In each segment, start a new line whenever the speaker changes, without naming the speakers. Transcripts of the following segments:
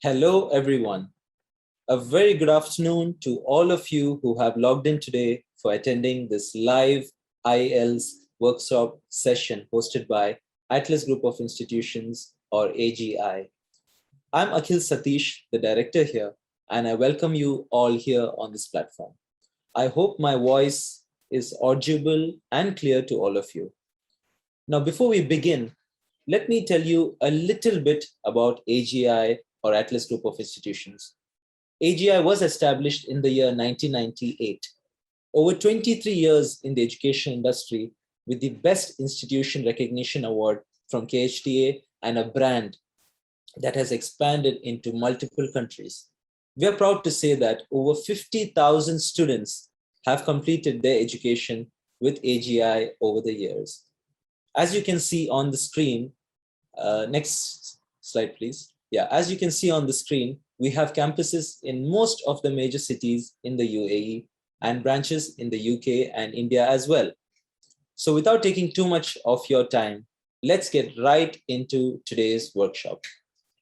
Hello, everyone. A very good afternoon to all of you who have logged in today for attending this live IELTS workshop session hosted by IETLS Group of Institutions or AGI. I'm Akhil Satish, the director here, and I welcome you all here on this platform. I hope my voice is audible and clear to all of you. Now, before we begin, let me tell you a little bit about AGI or Atlas Group of Institutions. AGI was established in the year 1998. Over 23 years in the education industry with the Best Institution Recognition Award from KHTA and a brand that has expanded into multiple countries. We are proud to say that over 50,000 students have completed their education with AGI over the years. As you can see on the screen, next slide, please. Yeah, as you can see on the screen, we have campuses in most of the major cities in the UAE and branches in the UK and India as well. So without taking too much of your time, let's get right into today's workshop.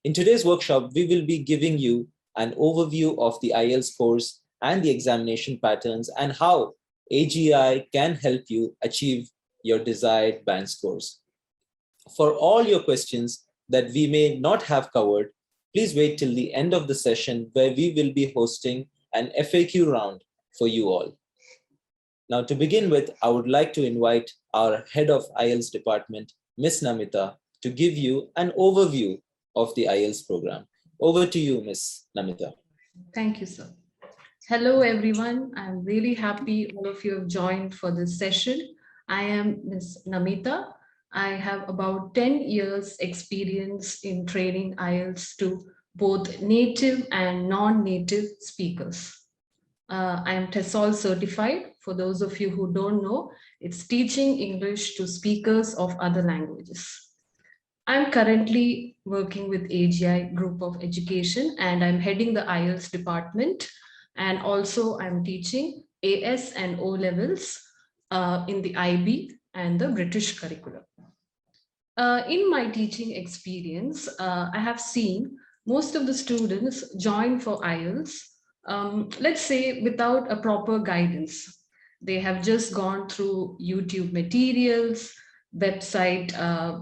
In today's workshop, we will be giving you an overview of the IELTS course and the examination patterns and how AGI can help you achieve your desired band scores. For all your questions that we may not have covered, please wait till the end of the session where we will be hosting an FAQ round for you all. Now, to begin with, I would like to invite our head of IELTS department, Ms. Namita, to give you an overview of the IELTS program. Over to you, Ms. Namita.
Thank you, sir. Hello, everyone. I'm really happy all of you have joined for this session. I am Ms. Namita. I have about 10 years experience in training IELTS to both native and non-native speakers. I am TESOL certified. For those of you who don't know, it's teaching English to speakers of other languages. I'm currently working with AGI Group of Education and I'm heading the IELTS department. And also I'm teaching AS and O levels in the IB and the British curriculum. In my teaching experience, I have seen most of the students join for IELTS, let's say without a proper guidance. They have just gone through YouTube materials, website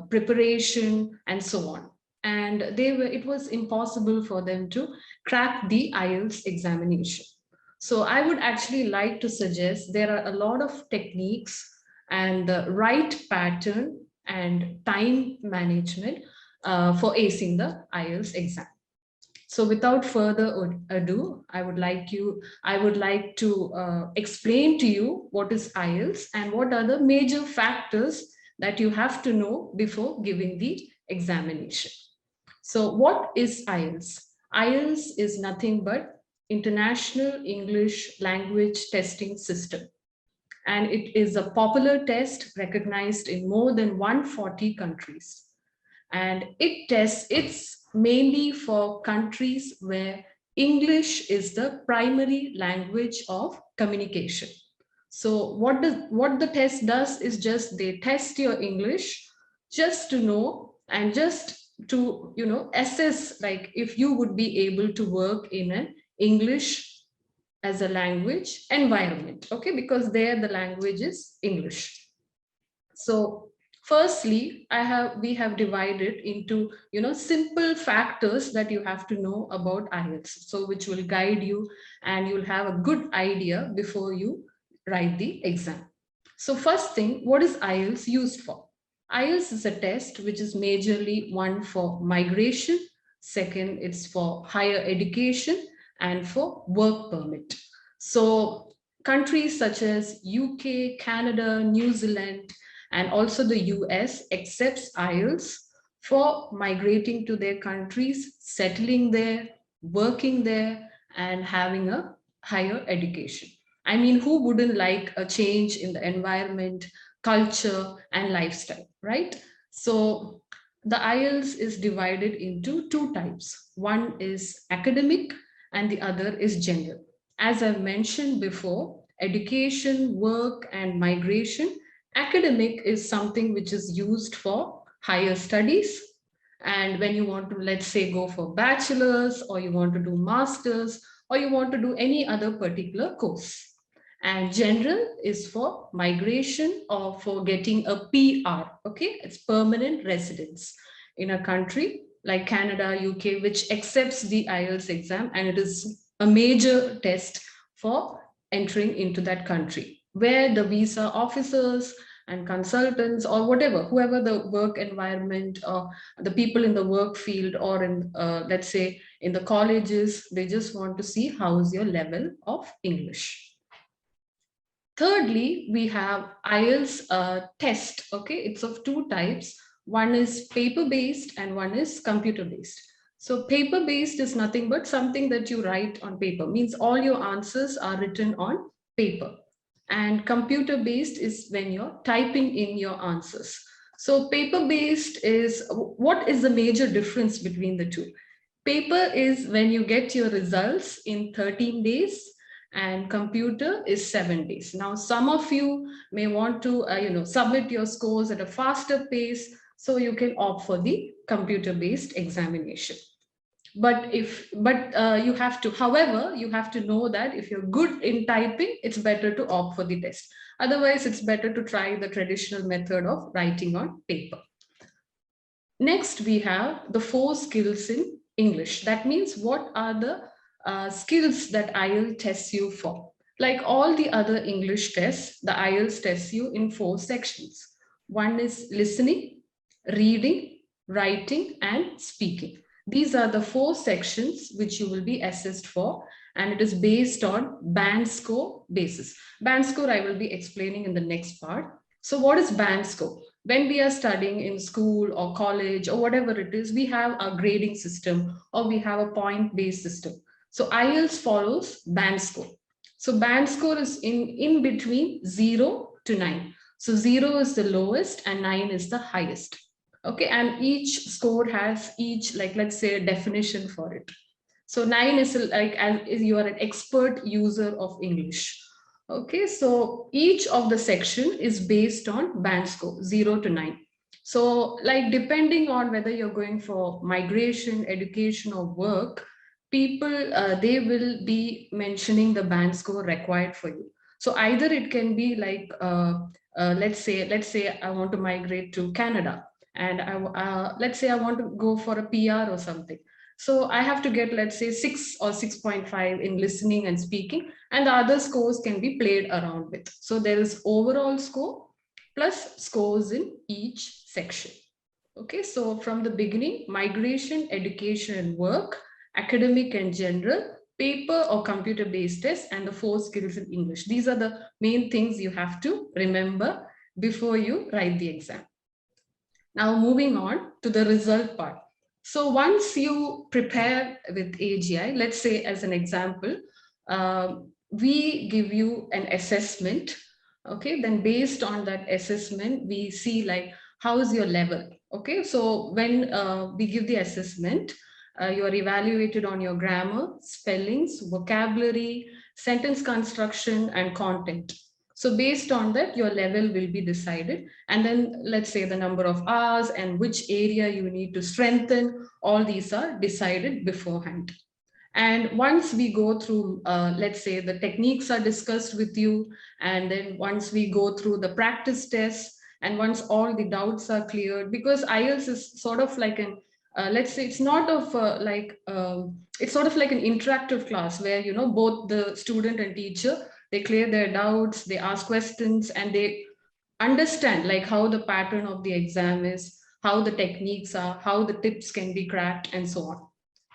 preparation, and so on. And it was impossible for them to crack the IELTS examination. So I would actually like to suggest there are a lot of techniques and the right pattern and time management for acing the IELTS exam. So without further ado, I would like to explain to you what is IELTS and what are the major factors that you have to know before giving the examination. So what is IELTS? IELTS is nothing but International English Language Testing System. And it is a popular test recognized in more than 140 countries. And it's mainly for countries where English is the primary language of communication. So what the test does is just they test your English just to know and just to assess like if you would be able to work in an English as a language environment, okay, because there the language is English. So firstly, we have divided into simple factors that you have to know about IELTS, so which will guide you and you'll have a good idea before you write the exam. So first thing, what is IELTS used for? IELTS is a test which is majorly one for migration, second it's for higher education, and for work permit. So countries such as UK, Canada, New Zealand, and also the US accepts IELTS for migrating to their countries, settling there, working there, and having a higher education. I mean, who wouldn't like a change in the environment, culture, and lifestyle, right? So the IELTS is divided into two types. One is academic and the other is general. As I've mentioned before, education, work, and migration. Academic is something which is used for higher studies, And when you want to, let's say, go for bachelor's, or you want to do master's, or you want to do any other particular course. And general is for migration or for getting a PR. Okay, it's permanent residence in a country like Canada, UK, which accepts the IELTS exam, and it is a major test for entering into that country, where the visa officers and consultants, or whatever, whoever the work environment, or the people in the work field, or in, let's say, in the colleges, they just want to see how is your level of English. Thirdly, we have IELTS test. Okay, it's of two types. One is paper-based and one is computer-based. So paper-based is nothing but something that you write on paper, means all your answers are written on paper. And computer-based is when you're typing in your answers. So paper-based is, what is the major difference between the two? Paper is when you get your results in 13 days, and computer is 7 days. Now, some of you may want to, submit your scores at a faster pace, so you can opt for the computer-based examination. But you have to, however, you have to know that if you're good in typing, it's better to opt for the test. Otherwise, it's better to try the traditional method of writing on paper. Next, we have the 4 skills in English. That means what are the skills that IELTS tests you for. Like all the other English tests, the IELTS tests you in 4 sections. One is listening, reading, writing, and speaking. These are the 4 sections which you will be assessed for, and it is based on band score basis. Band score I will be explaining in the next part. So what is band score? When we are studying in school or college or whatever it is, we have a grading system, or we have a point-based system. So IELTS follows band score. So band score is in between 0 to 9. So 0 is the lowest and 9 is the highest. Okay, and each score has each, like, let's say, a definition for it. So 9 is like as you are an expert user of English. Okay, so each of the section is based on band score 0 to 9. So like depending on whether you're going for migration, education, or work, people, they will be mentioning the band score required for you. So either it can be like, let's say I want to migrate to Canada, and let's say I want to go for a PR or something. So I have to get, let's say, 6 or 6.5 in listening and speaking, and the other scores can be played around with. So there is overall score plus scores in each section. Okay, so from the beginning, migration, education, and work, academic and general, paper or computer-based tests, and the 4 skills in English. These are the main things you have to remember before you write the exam. Now moving on to the result part. So once you prepare with AGI, let's say as an example, we give you an assessment. Okay, then based on that assessment, we see like how is your level. Okay, so when we give the assessment, you are evaluated on your grammar, spellings, vocabulary, sentence construction, and content. So based on that, your level will be decided. And then let's say the number of hours and which area you need to strengthen, all these are decided beforehand. And once we go through, let's say the techniques are discussed with you, and then once we go through the practice tests, and once all the doubts are cleared, because IELTS is sort of like an, let's say it's not of it's sort of like an interactive class where, you know, both the student and teacher, they clear their doubts, they ask questions, and they understand like how the pattern of the exam is, how the techniques are, how the tips can be cracked, and so on.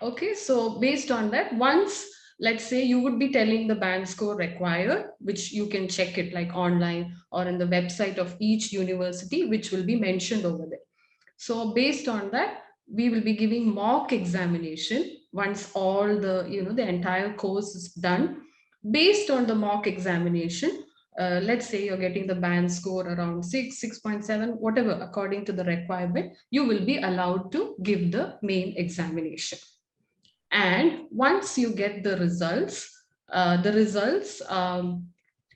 Okay, so based on that, once, let's say you would be telling the band score required, which you can check it like online or in the website of each university, which will be mentioned over there. So based on that, we will be giving mock examination once all the, you know, the entire course is done. Based on the mock examination, let's say you're getting the band score around 6, 6.7, whatever, according to the requirement, you will be allowed to give the main examination. And once you get the results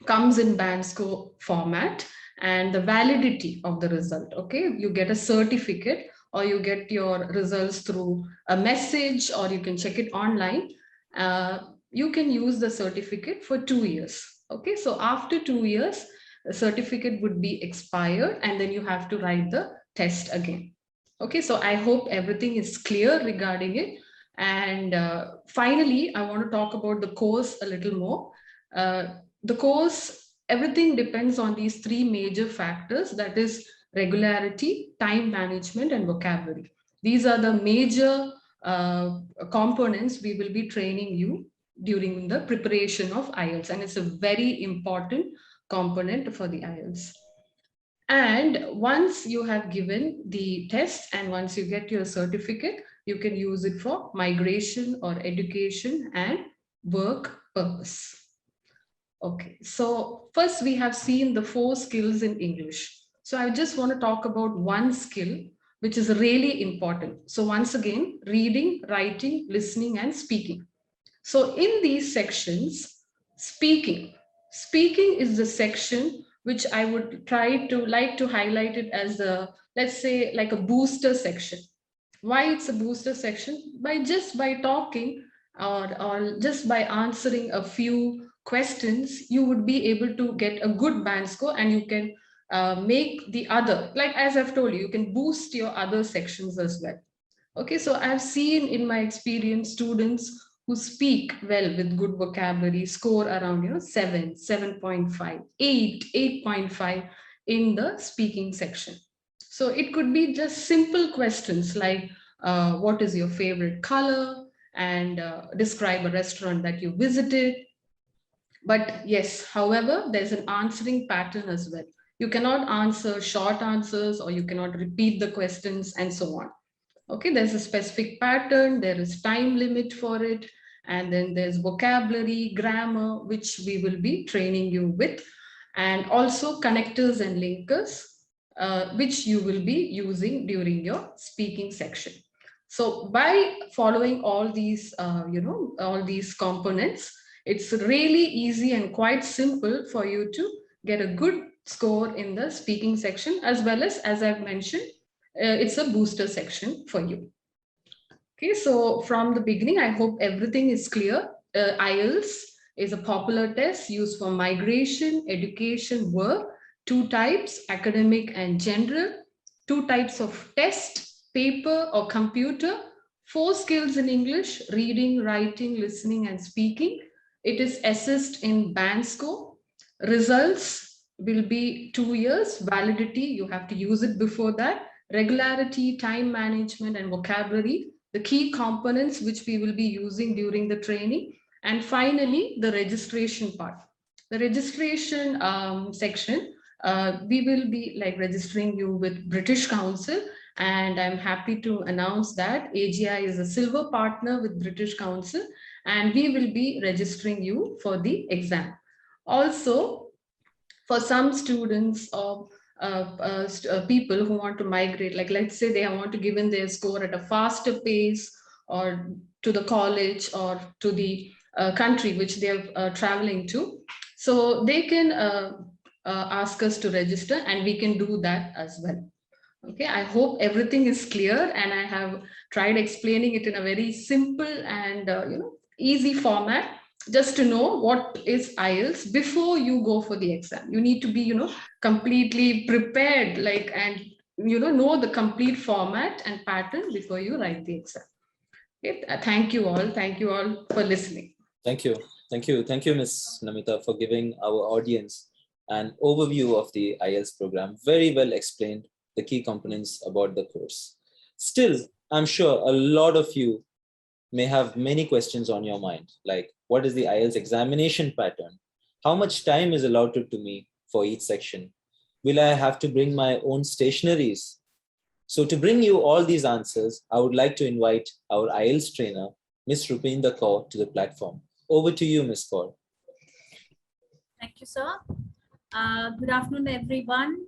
comes in band score format, and the validity of the result. Okay, you get a certificate or you get your results through a message, or you can check it online, you can use the certificate for 2 years. Okay, so after 2 years, the certificate would be expired and then you have to write the test again. Okay, so I hope everything is clear regarding it. And finally, I want to talk about the course a little more. The course, everything depends on these three major factors, that is regularity, time management, and vocabulary. These are the major components we will be training you during the preparation of IELTS, and it's a very important component for the IELTS. And once you have given the test and once you get your certificate, you can use it for migration or education and work purpose. Okay, so first we have seen the 4 skills in English. So I just want to talk about one skill which is really important. So once again, reading, writing, listening, and speaking. So in these sections, speaking is the section which I would try to like to highlight it as a, let's say, like a booster section. Why it's a booster section? By talking, or just by answering a few questions, you would be able to get a good band score, and you can make the other, like as I've told you, you can boost your other sections as well. Okay, so I've seen in my experience students who speak well with good vocabulary score around 7, 7.5, 8, 8.5 in the speaking section. So it could be just simple questions like what is your favorite color, and describe a restaurant that you visited. But yes, however, there's an answering pattern as well. You cannot answer short answers, or you cannot repeat the questions, and so on. Okay, there's a specific pattern, there is time limit for it, and then there's vocabulary, grammar, which we will be training you with, and also connectors and linkers, which you will be using during your speaking section. So by following all these, all these components, it's really easy and quite simple for you to get a good score in the speaking section, as well as I've mentioned, it's a booster section for you. Okay, so from the beginning, I hope everything is clear. IELTS is a popular test used for migration, education, work. 2 types, academic and general. 2 types of test, paper or computer. 4 skills in English, reading, writing, listening, and speaking. It is assessed in band score. Results will be 2 years. Validity, you have to use it before that. Regularity, time management, and vocabulary, the key components which we will be using during the training. And finally, the registration part. The registration section, we will be like registering you with British Council, and I'm happy to announce that AGI is a silver partner with British Council, and we will be registering you for the exam. Also, for some students or people who want to migrate, like let's say they want to give in their score at a faster pace, or to the college or to the country which they're traveling to, so they can ask us to register, and we can do that as well. Okay, I hope everything is clear, and I have tried explaining it in a very simple and easy format, just to know what is IELTS before you go for the exam. You need to be completely prepared, like, and know the complete format and pattern before you write the exam. Okay? Thank you all for listening.
Thank you. Thank you, Ms. Namita, for giving our audience an overview of the IELTS program. Very well explained the key components about the course. Still, I'm sure a lot of you may have many questions on your mind, like what is the IELTS examination pattern? How much time is allotted to me for each section? Will I have to bring my own stationaries? So to bring you all these answers, I would like to invite our IELTS trainer, Ms. Rupinder Kaur, to the platform. Over to you, Ms. Kaur.
Thank you, sir. Good afternoon, everyone.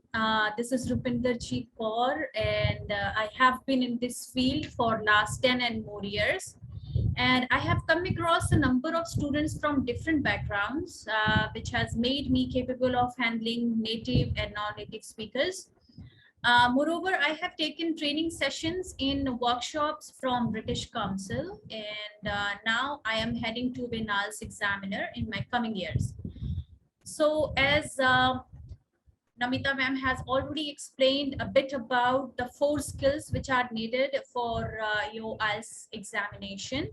This is Rupinder Kaur, and I have been in this field for last 10 and more years. And I have come across a number of students from different backgrounds, which has made me capable of handling native and non-native speakers. Moreover, I have taken training sessions in workshops from British Council, and now I am heading to be an IELTS examiner in my coming years. So as Namita ma'am has already explained a bit about the 4 skills which are needed for your IELTS examination,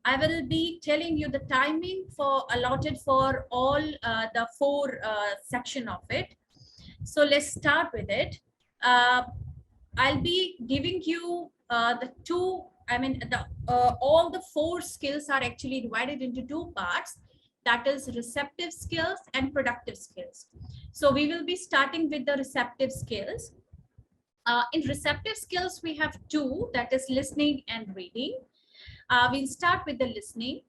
I will be telling you the timing for allotted for all the 4 section of it. So let's start with it. I'll be giving you all the 4 skills are actually divided into 2 parts. That is receptive skills and productive skills. So we will be starting with the receptive skills. In receptive skills, we have 2, that is listening and reading. We'll start with the listening.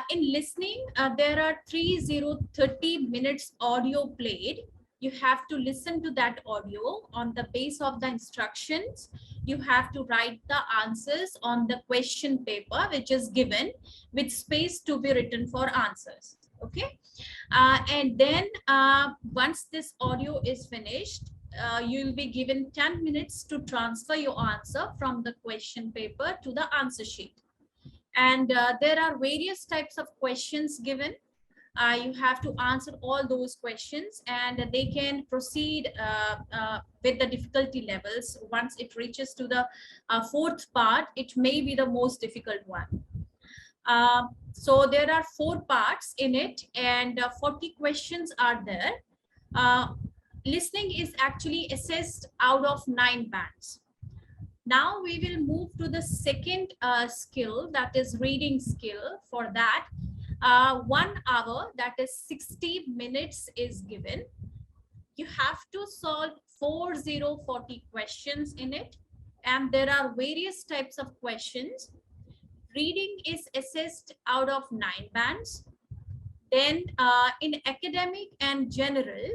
In listening, there are 30 minutes audio played. You have to listen to that audio. On the base of the instructions, you have to write the answers on the question paper, which is given with space to be written for answers. Okay. And then once this audio is finished, you will be given 10 minutes to transfer your answer from the question paper to the answer sheet. And there are various types of questions given. You have to answer all those questions, and they can proceed with the difficulty levels. Once it reaches to the 4th part, it may be the most difficult one. So there are 4 parts in it, and 40 questions are there. Listening is actually assessed out of 9 bands. Now we will move to the second skill, that is reading skill. For that, 1 hour, that is 60 minutes is given. You have to solve 40 questions in it, and there are various types of questions. Reading is assessed out of 9 bands. Then in academic and general,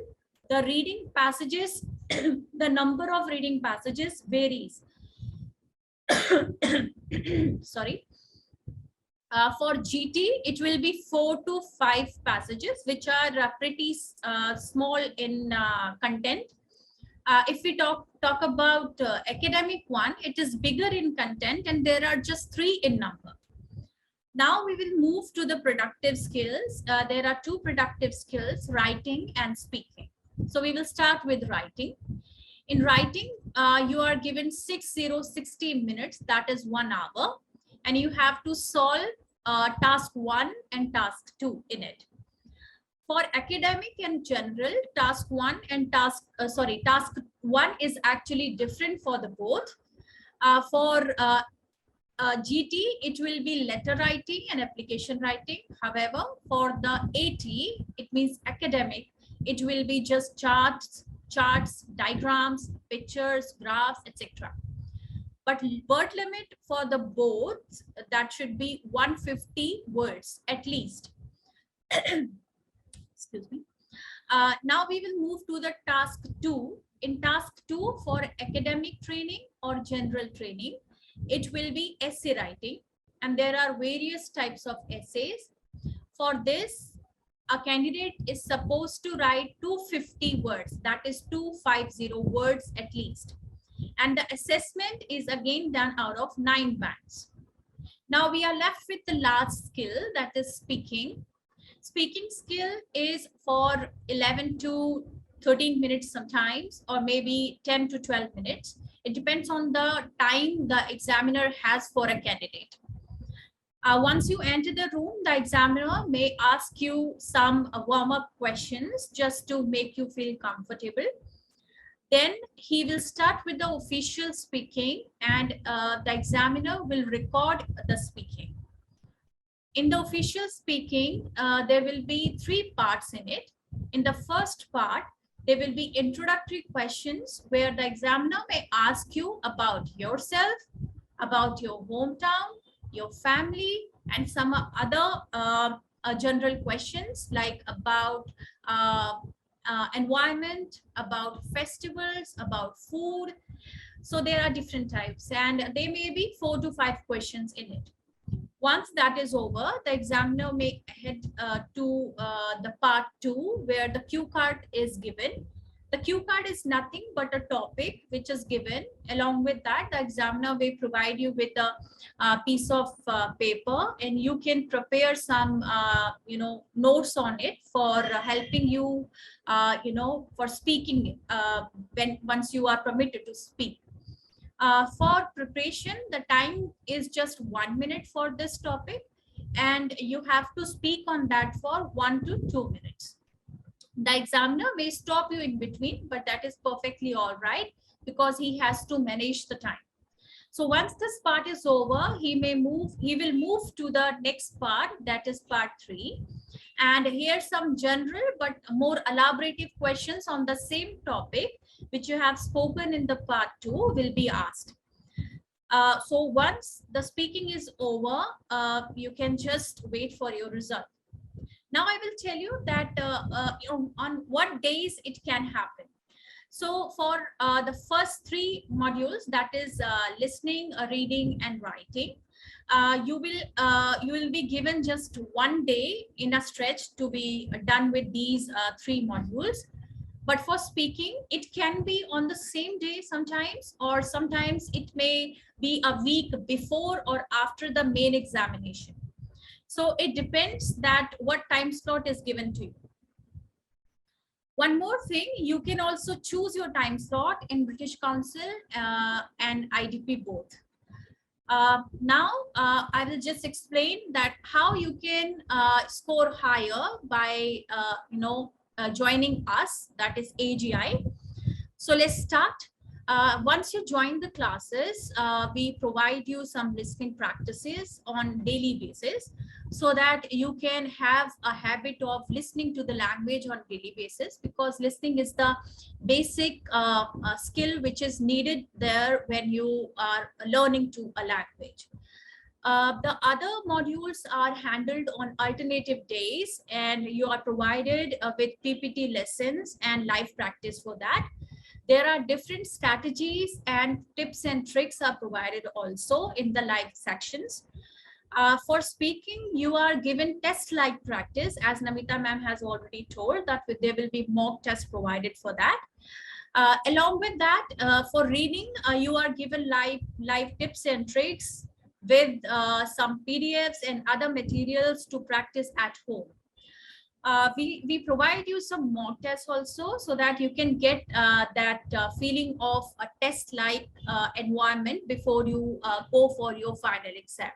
the reading passages, the number of reading passages varies. Sorry. For GT, it will be 4 to 5 passages, which are pretty small in content. If we talk about academic one, it is bigger in content, and there are just 3 in number. Now we will move to the productive skills. There are 2 productive skills, writing and speaking. So we will start with writing. In writing, you are given 60 minutes, that is 1 hour, and you have to solve task 1 and task 2 in it. For academic and general, task 1 is actually different for the both. For GT, it will be letter writing and application writing. However, for the AT, it means academic, it will be just charts, diagrams, pictures, graphs, etc. But word limit for the both, that should be 150 words at least. Excuse me. Now we will move to the task 2. In task 2, for academic training or general training, it will be essay writing, and there are various types of essays. For this, a candidate is supposed to write 250 words, that is 250 words at least. And the assessment is again done out of 9 bands. Now we are left with the last skill, that is speaking. Speaking skill is for 11 to 13 minutes sometimes, or maybe 10 to 12 minutes. It depends on the time the examiner has for a candidate. Once you enter the room, the examiner may ask you some warm-up questions just to make you feel comfortable. Then he will start with the official speaking, and the examiner will record the speaking. In the official speaking, there will be 3 parts in it. In the first part, there will be introductory questions where the examiner may ask you about yourself, about your hometown, your family, and some other general questions like about environment, about festivals, about food. So there are different types, and there may be 4 to 5 questions in it. Once that is over, the examiner may head to the part 2 where the cue card is given. The cue card is nothing but a topic which is given. Along with that, the examiner will provide you with a piece of paper, and you can prepare some notes on it for helping you for speaking once you are permitted to speak. For preparation, the time is just 1 minute for this topic, and you have to speak on that for 1 to 2 minutes. The examiner may stop you in between, but that is perfectly all right because he has to manage the time. So once this part is over, he will move to the next part, that is part 3. And here some general but more elaborative questions on the same topic which you have spoken in the part 2 will be asked. So once the speaking is over, you can just wait for your result. Now I will tell you that on what days it can happen. So for the first 3 modules, that is listening, reading, and writing, you will be given just 1 day in a stretch to be done with these 3 modules. But for speaking, it can be on the same day sometimes, or sometimes it may be a week before or after the main examination. So it depends that what time slot is given to you. One more thing, you can also choose your time slot in British Council and IDP both. Now, I will just explain that how you can score higher by joining us, that is AGI. So let's start. Once you join the classes, we provide you some listening practices on daily basis so that you can have a habit of listening to the language on daily basis, because listening is the basic skill which is needed there when you are learning to a language. The other modules are handled on alternative days, and you are provided with PPT lessons and live practice for that. There are different strategies and tips and tricks are provided also in the live sections. For speaking, you are given test-like practice, as Namita ma'am has already told that there will be mock tests provided for that. Along with that, for reading, you are given live tips and tricks with some PDFs and other materials to practice at home. We provide you some mock tests also so that you can get that feeling of a test-like environment before you go for your final exam.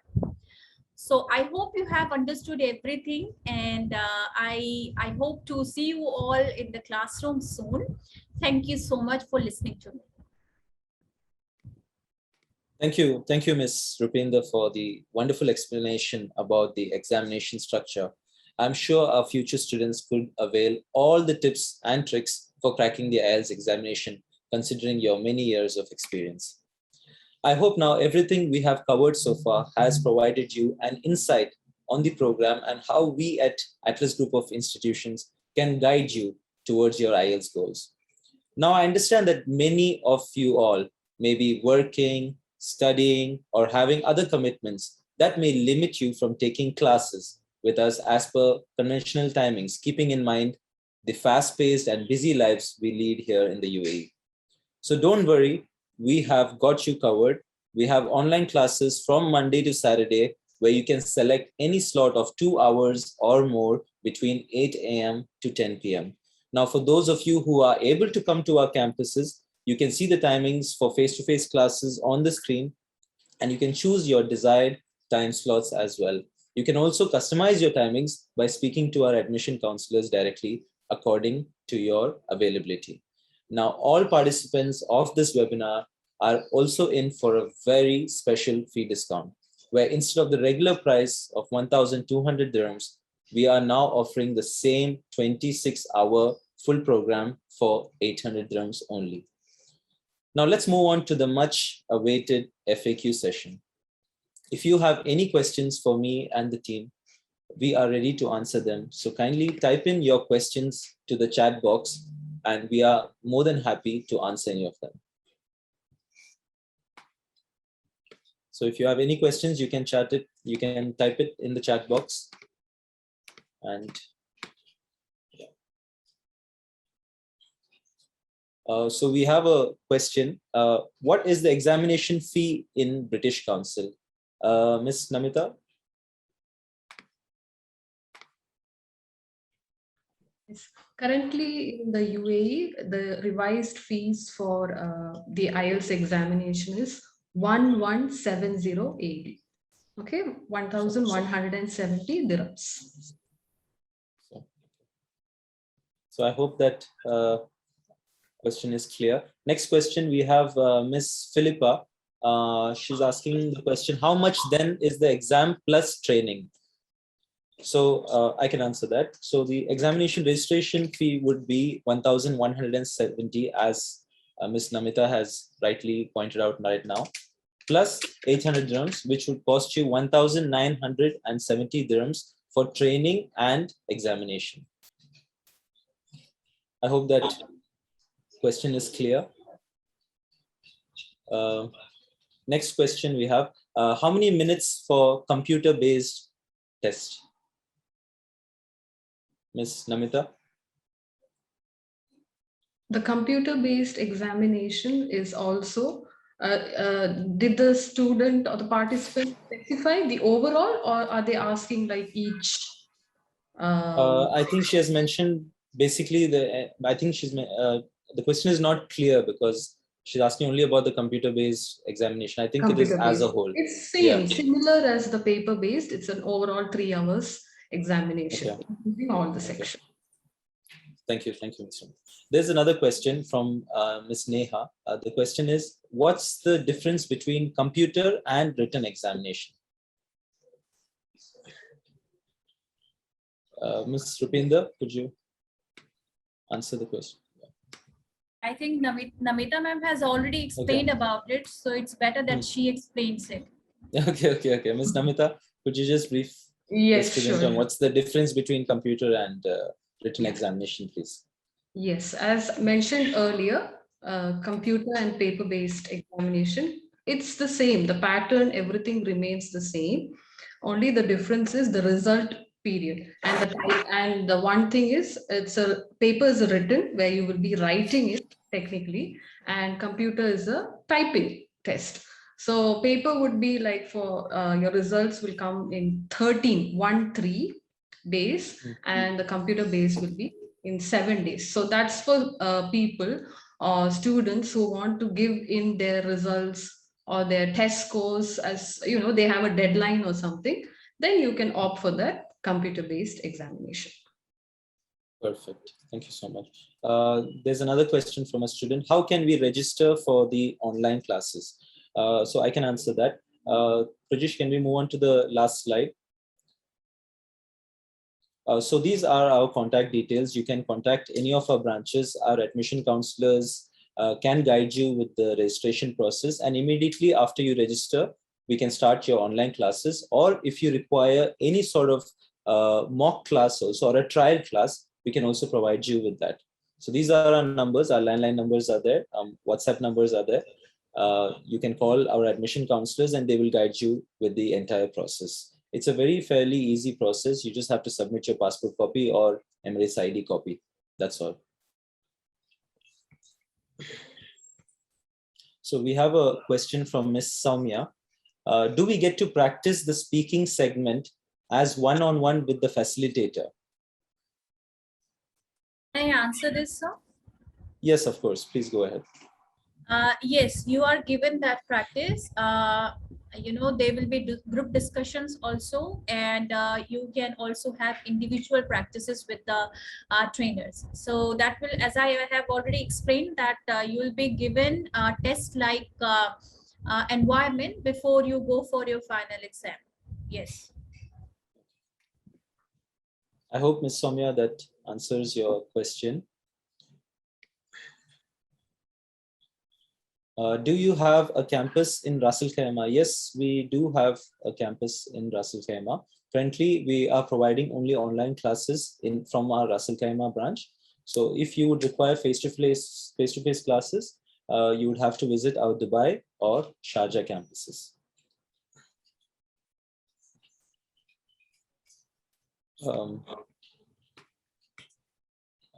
So I hope you have understood everything, and I hope to see you all in the classroom soon. Thank you so much for listening to me.
Thank you, Ms. Rupinder, for the wonderful explanation about the examination structure. I'm sure our future students could avail all the tips and tricks for cracking the IELTS examination, considering your many years of experience. I hope now everything we have covered so far has provided you an insight on the program and how we at ATLAS Group of Institutions can guide you towards your IELTS goals. Now, I understand that many of you all may be working, studying, or having other commitments that may limit you from taking classes with us as per conventional timings, keeping in mind the fast-paced and busy lives we lead here in the UAE. So don't worry, we have got you covered. We have online classes from Monday to Saturday where you can select any slot of 2 hours or more between 8 a.m. to 10 p.m. Now, for those of you who are able to come to our campuses, you can see the timings for face-to-face classes on the screen, and you can choose your desired time slots as well. You can also customize your timings by speaking to our admission counselors directly according to your availability. Now, all participants of this webinar are also in for a very special fee discount, where instead of the regular price of 1,200 dirhams, we are now offering the same 26-hour full program for 800 dirhams only. Now let's move on to the much awaited FAQ session. If you have any questions for me and the team, we are ready to answer them. So kindly type in your questions to the chat box, and we are more than happy to answer any of them. So if you have any questions, you can chat it, you can type it in the chat box. And So we have a question. What is the examination fee in British Council? Ms. Namita?
Yes. Currently in the UAE, the revised fees for the IELTS examination is 1170 AD. Okay, 1170 dirhams.
So I hope that question is clear. Next question, we have Miss Philippa. She's asking the question, how much then is the exam plus training? So I can answer that. So the examination registration fee would be 1,170, as Ms. Namita has rightly pointed out right now, plus 800 dirhams, which would cost you 1,970 dirhams for training and examination. I hope that question is clear. Next question we have, how many minutes for computer-based test? Ms. Namita?
The computer-based examination is also, did the student or the participant specify the overall, or are they asking like each?
I think she has mentioned basically I think the question is not clear because she's asking only about the computer-based examination. I think it is as a whole.
It's same, similar as the paper-based. It's an overall 3 hours examination, including all the sections.
Thank you, Mr. There's another question from Ms. Neha. The question is, what's the difference between computer and written examination? Ms. Rupinder, could you answer the question?
I think Namita ma'am has already explained about it, so it's better that she explains it.
Okay. Ms. Namita, could you just brief the student on what's the difference between computer and written examination, please?
Yes, as mentioned earlier, computer and paper-based examination, it's the same. The pattern, everything remains the same. Only the difference is the result period. And the one thing is, paper is written where you will be writing it technically, and computer is a typing test. So paper would be like for your results will come in 13 days, and the computer base will be in 7 days. So that's for people or students who want to give in their results or their test scores, as you know, they have a deadline or something, then you can opt for that computer-based examination.
Perfect. Thank you so much. There's another question from a student. How can we register for the online classes? So I can answer that. Prajesh, can we move on to the last slide? So these are our contact details. You can contact any of our branches. Our admission counselors can guide you with the registration process, and immediately after you register, we can start your online classes. Or if you require any sort of mock class also, or a trial class, we can also provide you with that. So these are our numbers. Our landline numbers are there. WhatsApp numbers are there. You can call our admission counselors and they will guide you with the entire process. It's a very fairly easy process. You just have to submit your passport copy or Emirates ID copy. That's all. So we have a question from Ms. Soumya. Do we get to practice the speaking segment as one-on-one with the facilitator?
Can I answer this, sir?
Yes, of course. Please go ahead.
Yes, you are given that practice. You know, there will be group discussions also, and you can also have individual practices with the trainers. So that will, as I have already explained, that you will be given a test like environment before you go for your final exam. Yes.
I hope, Ms. Soumya, that answers your question. Do you have a campus in Ras Al Khaimah? Yes, we do have a campus in Ras Al Khaimah. Currently, we are providing only online classes from our Ras Al Khaimah branch. So if you would require face-to-face classes, you would have to visit our Dubai or Sharjah campuses.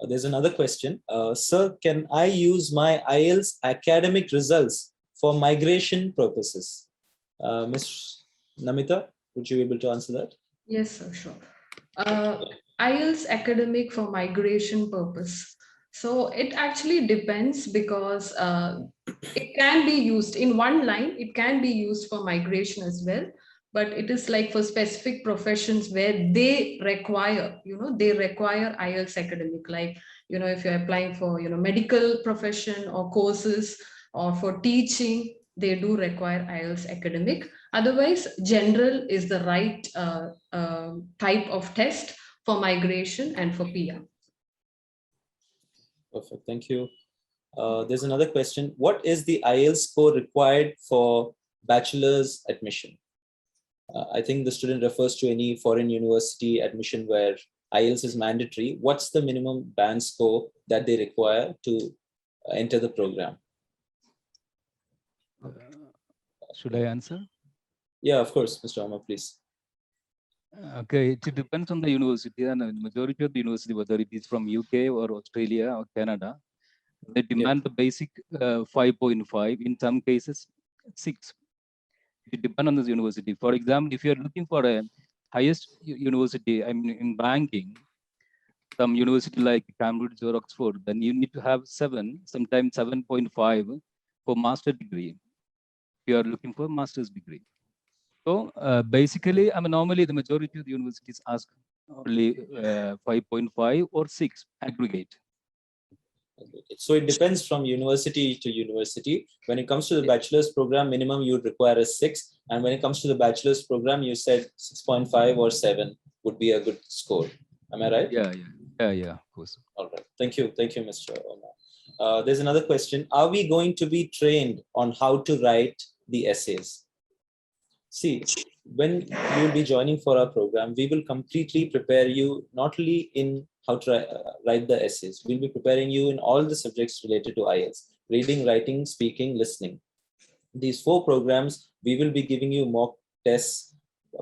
There's another question. Sir, can I use my IELTS academic results for migration purposes? Ms. Namita, would you be able to answer that?
Yes, sir, sure. IELTS academic for migration purpose. So it actually depends because it can be used in one line, it can be used for migration as well, but it is like for specific professions where they require, they require IELTS academic, like, if you're applying for, medical profession or courses or for teaching, they do require IELTS academic. Otherwise, general is the right type of test for migration and for PR.
Perfect. Thank you. There's another question. What is the IELTS score required for bachelor's admission? I think the student refers to any foreign university admission where IELTS is mandatory. What's the minimum band score that they require to enter the program?
Should I answer?
Yeah, of course, Mr. Omar, please.
Okay, it depends on the university, and the majority of the university, whether it is from UK or Australia or Canada, they demand the basic 5.5, in some cases 6. It depends on the university. For example, if you're looking for a highest university, I mean in banking, some university like Cambridge or Oxford, then you need to have 7, sometimes 7.5 for master degree. If you are looking for master's degree. So basically, I mean, normally the majority of the universities ask only 5.5 or 6 aggregate.
So it depends from university to university. When it comes to the bachelor's program, minimum you would require a 6. And when it comes to the bachelor's program, you said 6.5 or 7 would be a good score. Am I right?
Yeah, of course.
All right. Thank you, Mr. Omar. There's another question. Are we going to be trained on how to write the essays? See, when you'll be joining for our program, we will completely prepare you not only in how to write the essays, we'll be preparing you in all the subjects related to IELTS, reading, writing, speaking, listening. These 4 programs, we will be giving you mock tests,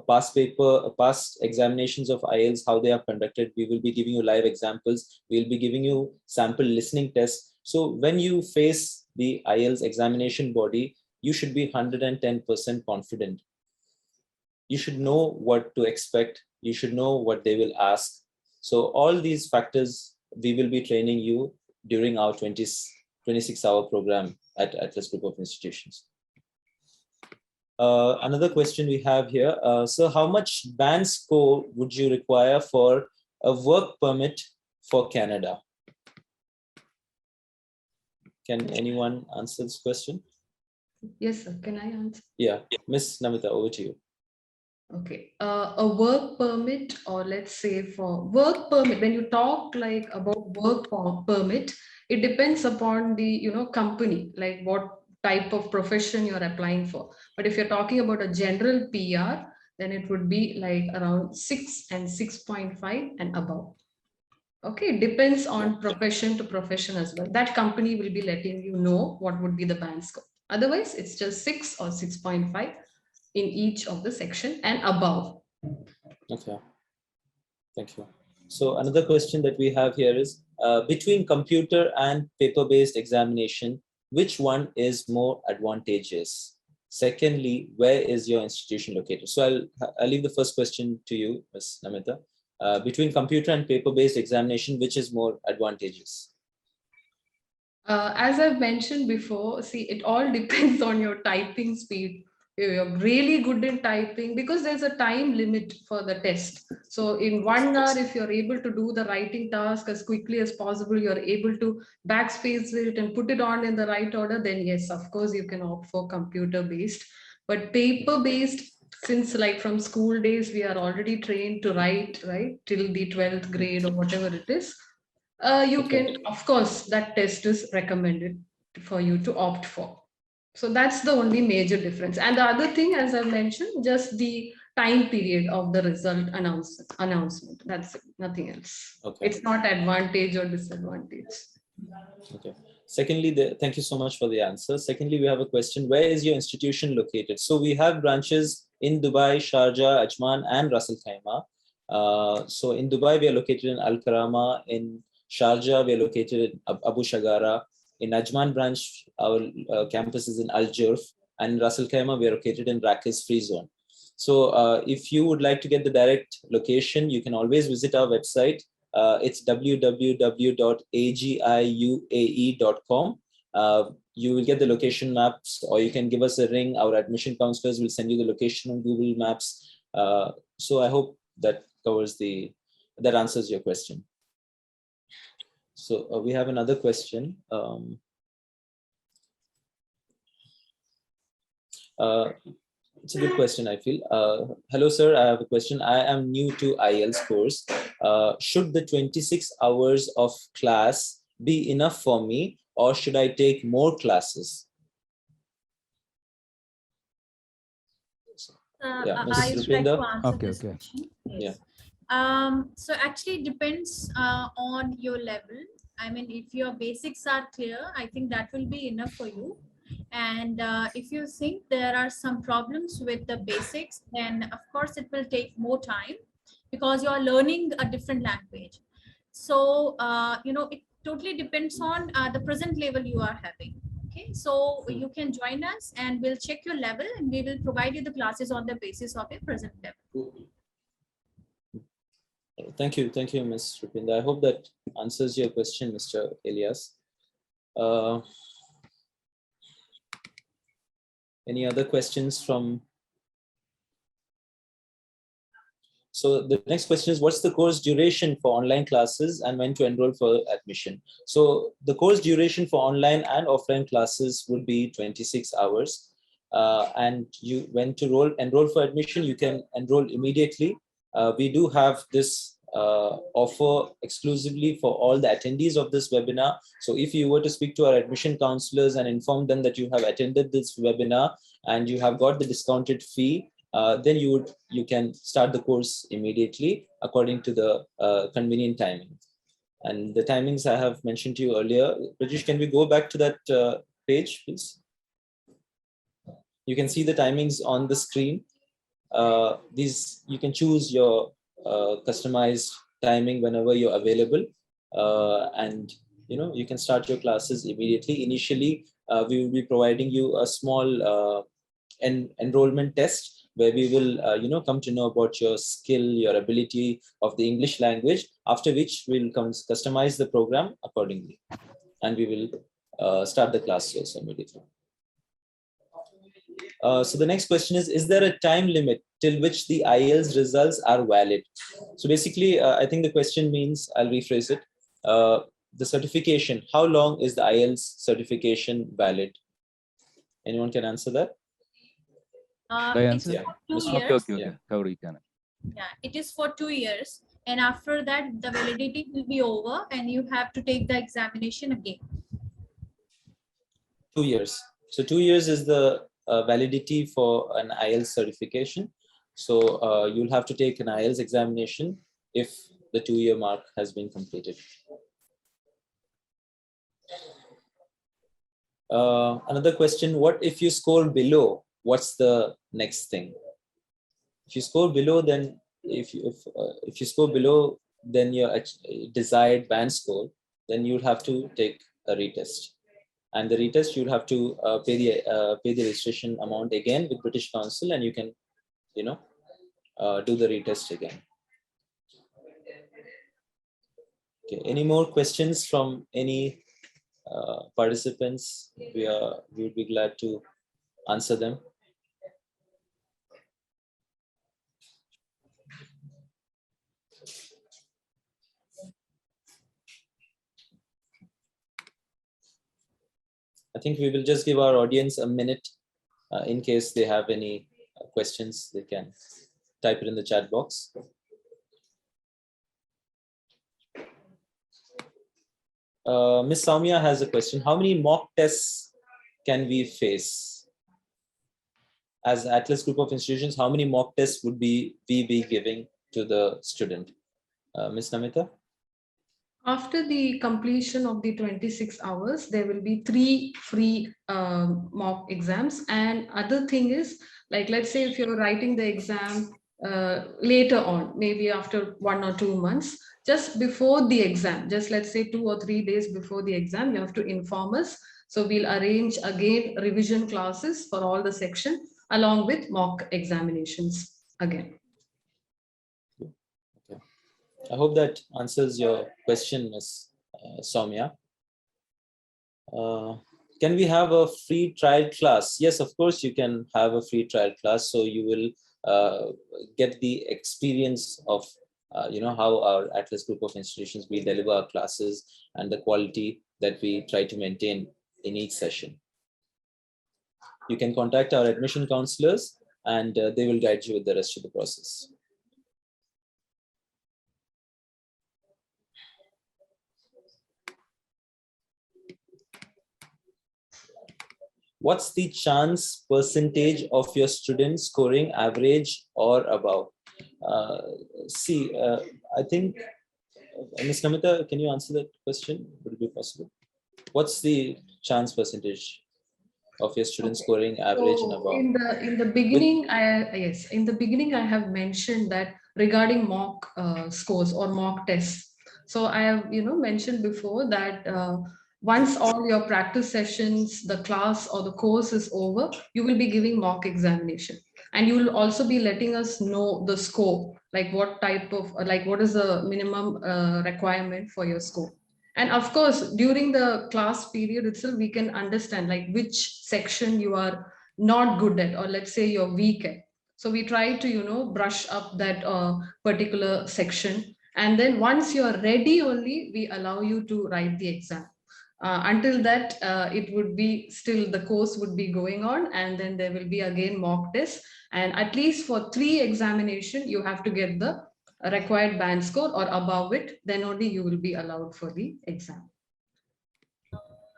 past examinations of IELTS, how they are conducted. We will be giving you live examples. We'll be giving you sample listening tests. So when you face the IELTS examination body, you should be 110% confident. You should know what to expect. You should know what they will ask. So all these factors, we will be training you during our 26-hour program at ATLAS Group of Institutions. Another question we have here. So how much band score would you require for a work permit for Canada? Can anyone answer this question?
Yes, sir. Can I answer?
Yeah, Ms. Namita, over to you.
Okay, a work permit, or let's say for work permit, when you talk like about work permit, it depends upon the company, like what type of profession you're applying for. But if you're talking about a general PR, then it would be like around 6 and 6.5 and above. Okay, depends on profession to profession as well. That company will be letting you know what would be the band score. Otherwise, it's just 6 or 6.5 in each of the section and above.
Okay, thank you. So another question that we have here is, between computer and paper-based examination, which one is more advantageous? Secondly, where is your institution located? So I'll leave the first question to you, Ms. Namita. Between computer and paper-based examination, which is more advantageous?
As I've mentioned before, see, it all depends on your typing speed. You're really good in typing because there's a time limit for the test. So in 1 hour, if you're able to do the writing task as quickly as possible, you're able to backspace it and put it on in the right order, then yes, of course, you can opt for computer-based. But paper-based, since like from school days, we are already trained to write, right, till the 12th grade or whatever it is. You can, of course, that test is recommended for you to opt for. So that's the only major difference. And the other thing, as I mentioned, just the time period of the result announcement. That's it, nothing else.
Okay.
It's not advantage or disadvantage.
Okay. Secondly, thank you so much for the answer. Secondly, we have a question. Where is your institution located? So we have branches in Dubai, Sharjah, Ajman, and Ras Al Khaimah. So in Dubai, we are located in Al Karama. In Sharjah, we are located in Abu Shagara. In Ajman branch, our campus is in Al Jurf, and in Ras Al Khaimah, we are located in Rakis Free Zone. So if you would like to get the direct location, you can always visit our website. It's www.agiuae.com. You will get the location maps, or you can give us a ring. Our admission counselors will send you the location on Google Maps. So I hope that that answers your question. So we have another question. It's a good question, I feel. Hello, sir. I have a question. I am new to IELTS course. Should the 26 hours of class be enough for me, or should I take more classes?
I would like to answer this question. Yes.
Yeah.
So actually it depends on your level. I mean, if your basics are clear, I think that will be enough for you. And if you think there are some problems with the basics, then of course it will take more time because you are learning a different language. So, it totally depends on the present level you are having. Okay, so you can join us and we'll check your level and we will provide you the classes on the basis of your present level.
Thank you, Ms. Rupinder. I hope that answers your question, Mr. Elias. Any other questions from? So the next question is, what's the course duration for online classes and when to enroll for admission? So the course duration for online and offline classes would be 26 hours. And when to enroll for admission, you can enroll immediately. We do have this offer exclusively for all the attendees of this webinar. So if you were to speak to our admission counselors and inform them that you have attended this webinar and you have got the discounted fee, then you can start the course immediately according to the convenient timing. And the timings I have mentioned to you earlier. Rajesh, can we go back to that page, please? You can see the timings on the screen. You can choose your customized timing whenever you're available, and you can start your classes immediately. Initially, we will be providing you a small enrollment test where we will come to know about your skill, your ability of the English language, after which we'll customize the program accordingly, and we will start the classes immediately. So the next question is there a time limit till which the IELTS results are valid? So basically, I think the question means, I'll rephrase it, the certification, how long is the IELTS certification valid? Anyone can answer that?
It's for 2 years.
Yeah,
it is for 2 years. And after that, the validity will be over and you have to take the examination again.
2 years. So 2 years is the validity for an IELTS certification. So you'll have to take an IELTS examination if the 2-year mark has been completed. Another question, what if you score below? What's the next thing? If you score below, then if you score below then your desired band score, then you'll have to take a retest. And the retest, you'll have to pay the registration amount again with British Council, and you can, do the retest again. Okay. Any more questions from any participants? We would be glad to answer them. I think we will just give our audience a minute in case they have any questions. They can type it in the chat box. Ms. Soumya has a question. How many mock tests can we face? As ATLAS group of institutions, how many mock tests would we be giving to the student? Ms. Namita?
After the completion of the 26 hours, there will be 3 free mock exams. And other thing is, like, let's say if you're writing the exam later on, maybe after 1 or 2 months, just before the exam, just let's say 2 or 3 days before the exam, you have to inform us. So we'll arrange again revision classes for all the section along with mock examinations again.
Okay. I hope that answers your question, Ms. Soumya. Can we have a free trial class? Yes, of course, you can have a free trial class. So you will get the experience of how our ATLS group of institutions, we deliver our classes and the quality that we try to maintain in each session. You can contact our admission counselors and they will guide you with the rest of the process. What's the chance percentage of your students scoring average or above? I think, Ms. Namita, can you answer that question? Would it be possible? What's the chance percentage of your students scoring average and above?
In the beginning, in the beginning, I have mentioned that regarding mock scores or mock tests. So I have mentioned before that once all your practice sessions, the class or the course is over, you will be giving mock examination, and you will also be letting us know the score, like what type of what is the minimum requirement for your score. And of course, during the class period itself, we can understand like which section you are not good at, or let's say you're weak at. So we try to, brush up that particular section. And then once you're ready only, we allow you to write the exam. Until that, it would be still, the course would be going on, and then there will be again mock test. And at least for 3 examination, you have to get the required band score or above it, then only you will be allowed for the exam.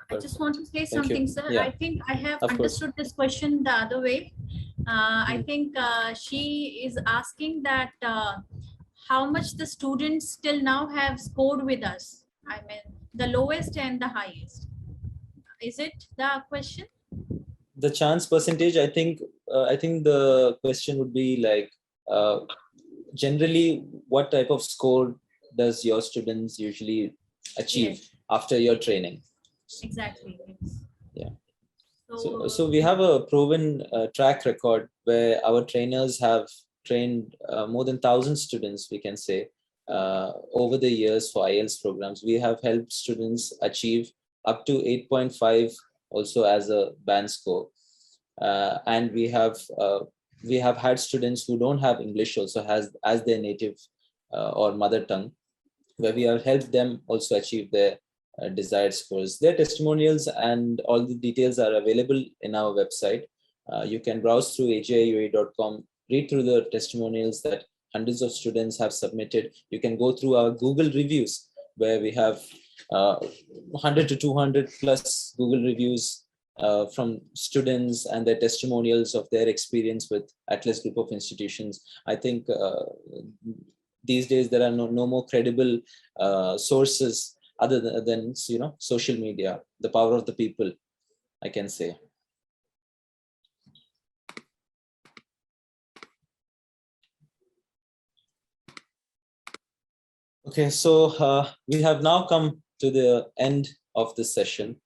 I just want to say something, sir. Yeah. I think I have understood this question the other way. I think she is asking that how much the students till now have scored with us. I mean, the lowest and the highest. Is it the question?
The chance percentage, I think the question would be like, generally, what type of score does your students usually achieve after your training?
Exactly.
Yeah. So we have a proven track record where our trainers have trained more than 1,000 students, we can say, over the years for IELTS programs. We have helped students achieve up to 8.5 also as a band score. And we have had students who don't have English also as their native or mother tongue, where we have helped them also achieve their desired scores. Their testimonials and all the details are available in our website. You can browse through agiua.com, read through the testimonials that hundreds of students have submitted. You can go through our Google reviews, where we have 100 to 200 plus Google reviews from students and their testimonials of their experience with ATLS group of institutions. I think these days there are no more credible sources other than social media, the power of the people, I can say. Okay, so we have now come to the end of this session.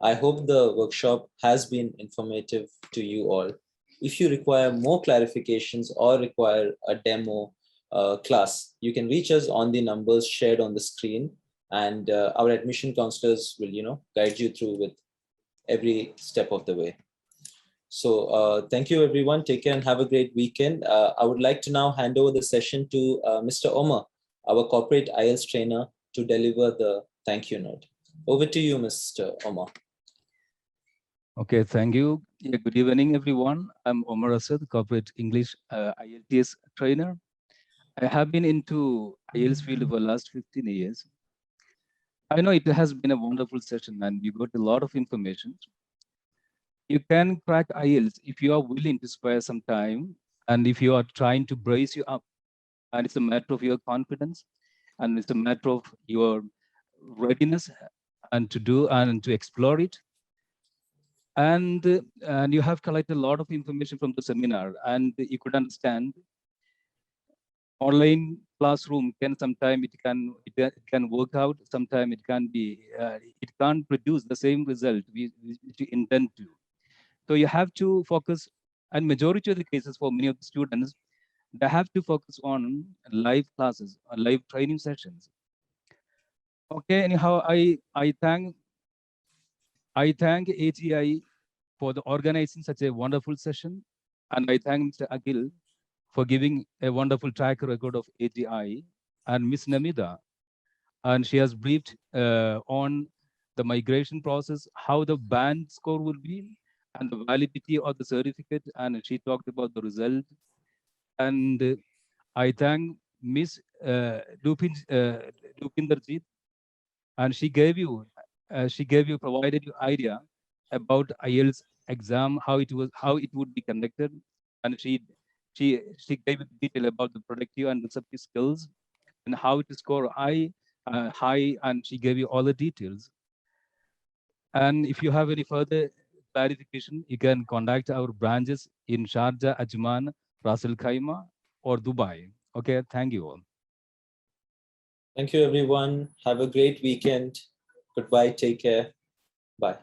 I hope the workshop has been informative to you all. If you require more clarifications or require a demo class, you can reach us on the numbers shared on the screen, and our admission counselors will guide you through with every step of the way. So thank you everyone, take care and have a great weekend. I would like to now hand over the session to Mr. Omar, our corporate IELTS trainer, to deliver the thank you note. Over to you, Mr. Omar.
Okay, thank you. Yeah, good evening, everyone. I'm Omar Asad, corporate English IELTS trainer. I have been into IELTS field for the last 15 years. I know it has been a wonderful session and you got a lot of information. You can crack IELTS if you are willing to spare some time and if you are trying to brace you up. And it's a matter of your confidence and it's a matter of your readiness and to do and to explore it. And you have collected a lot of information from the seminar and you could understand online classroom can sometimes it can work out, sometimes it can be it can't produce the same result which you intend to. So you have to focus, and majority of the cases for many of the students, they have to focus on live classes, live training sessions. Okay, anyhow, I thank AGI for the organizing such a wonderful session, and I thank Mr. Akhil for giving a wonderful track record of AGI, and Ms. Namida, and she has briefed on the migration process, how the band score will be, and the validity of the certificate, and she talked about the result. And I thank Ms. Lupinderjeet, and she provided you idea about IELTS exam, how it would be conducted, and she gave you detail about the productive and receptive skills and how to score high, and she gave you all the details. And if you have any further clarification, you can contact our branches in Sharjah, Ajman, Ras Al Khaimah, or Dubai. Okay, thank you all.
Thank you, everyone. Have a great weekend. Goodbye. Take care. Bye.